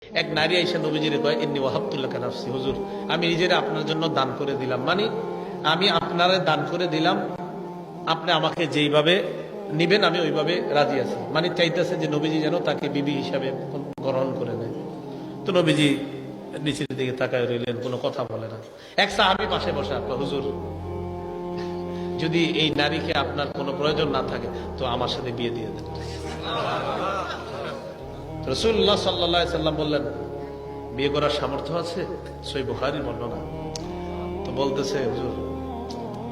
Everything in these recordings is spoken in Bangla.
এক নারী আইসা নবীজিরে কয় ইন্নী ওয়াহাবতুল্লাকা নাফসি, হুজুর আমি নিজেরে আপনার জন্য দান করে দিলাম, মানে আমি আপনারে দান করে দিলাম, আপনি আমাকে যেইভাবে নিবেন আমি ওইভাবে রাজি আছি। মানে চাইতেছে যে নবীজি যেন তাকে বিবি হিসাবে গ্রহণ করে নেয়। তো নবীজি নিচের দিকে তাকায় রইলেন, কোনো কথা বলে না। এক সাহাবী পাশে বসে, আপনার হুজুর যদি এই নারীকে আপনার কোনো প্রয়োজন না থাকে তো আমার সাথে বিয়ে দিয়ে দেন। রাসূলুল্লাহ সাল্লাল্লাহু আলাইহি সাল্লাম বললেন, বিয়ে করার সামর্থ্য আছে? সহিহ বুখারীর বর্ণনা। তো বলতেছে, হুজুর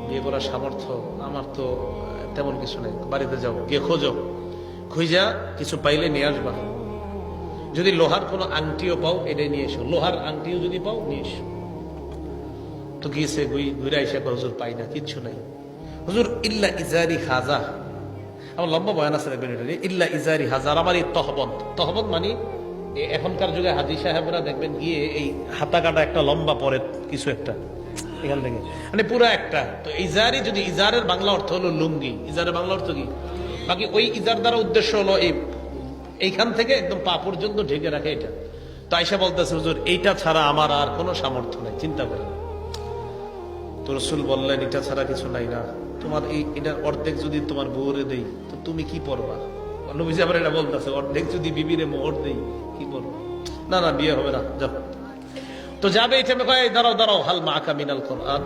বিয়ে করার সামর্থ্য আমার তো তেমন কিছু নেই। বাড়িতে যাও, গিয়ে খোঁজো, খুঁজা কিছু পাইলে নিয়ে আসবা। যদি লোহার কোনো আংটিও পাও এটাই নিয়ে এসো, লোহার আংটিও যদি পাও নিয়ে এসো। তো গিয়েছে, ঘুরে আইসা হুজুর পাই না, কিচ্ছু নাই। হুজুর ইল্লা ইজারি হাজা, আমার লম্বা বয়ান আছে, ইল্লা ইজারি হাজার, আমার এই তহবত। তহবত মানে এখনকার যুগে হাজী সাহেবরা দেখবেন গিয়ে এই হাতা কাটা একটা লম্বা পরে কিছু একটা এখান থেকে, মানে পুরো একটা। তো ইজারি, যদি ইজারের বাংলা অর্থ হলো লুঙ্গি, ইজারের বাংলা অর্থ কি? বাকি ওই ইজার দ্বারা উদ্দেশ্য হলো এইখান থেকে একদম পা পর্যন্ত ঢেকে রাখে এটা। তো আয়েশা বলতেছে, হুজুর এইটা ছাড়া আমার আর কোনো সামর্থ্য নাই, চিন্তা করেন। তো রাসূল বললেন, এটা ছাড়া কিছু নাই না, তোমার এটার অর্ধেক যদি তোমার বউরে দেই তো তুমি কি পড়বা? নবীজি আবার এটা বলতেছে, অর্ধেক যদি বিবিরে মোহর দেই কি পড়বা? না না, বিয়ে হবে না, যাও। তো যাবে, এটা কয় দাঁড়াও দাঁড়াও, হাল মাআকা মিনাল কোরআন,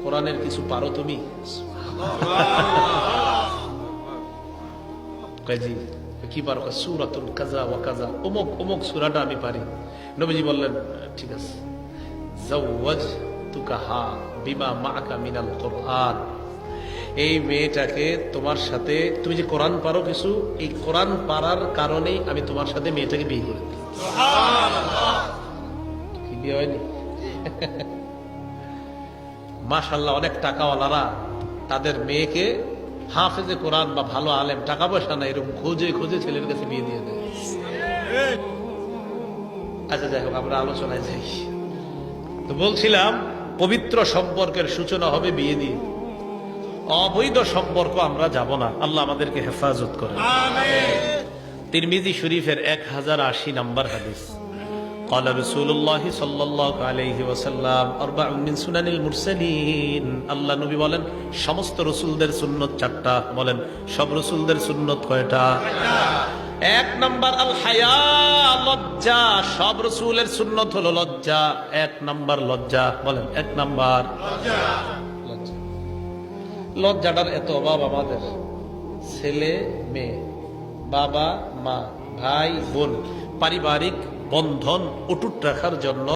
কোরআনের কিছু পারো তুমি? কয় জি। কি পারো? সূরাতুল কাযা ওয়া কাযা, অমুক অমুক সূরাটা আমি পারি। নবীজি বললেন, ঠিক আছে, যাওয়াজতুকাহা বিমা মাআকা মিনাল কোরআন, এই মেয়েটাকে তোমার সাথে, তুমি যে কোরআন পারো কিছু, এই কোরআন পারার কারণেই আমি তোমার সাথে মেয়েটাকে বিয়ে করে দিই। সুবহানাল্লাহ। কি বিয়ে হয়নি? মাশাআল্লাহ, অনেক টাকাওয়ালারা তাদের মেয়েকে হাফেজে কোরআন বা ভালো আলেম, টাকা পয়সা না, এরকম খোঁজে খোঁজে ছেলের কাছে বিয়ে দিয়ে দেয়। আচ্ছা যাই হোক, আমরা আলোচনায় যাই। তো বলছিলাম, পবিত্র সম্পর্কের সূচনা হবে বিয়ে দিয়ে। অবৈধ সম্পর্ক আমরা যাব না, আল্লাহ আমাদেরকে হেফাজত করে। তিরমিজি শরীফের 1080 নম্বর হাদিস, قال رسول الله صلى الله عليه وسلم أربع من سنن المرسلين, আল্লাহ নবী বলেন সমস্ত রাসূলদের সুন্নাত চারটা। বলেন সব রাসূলদের সুন্নাত কয়টা? এক নাম্বার আল হায়া, লজ্জা। সব রাসূলের সুন্নাত হলো লজ্জা। এক নাম্বার লজ্জা। বলেন এক নাম্বার লজ্জা। লজ্জাটার এত অভাব আমাদের, ছেলে মেয়ে, বাবা মা, ভাই বোন, পারিবারিক বন্ধন অটুট রাখার জন্য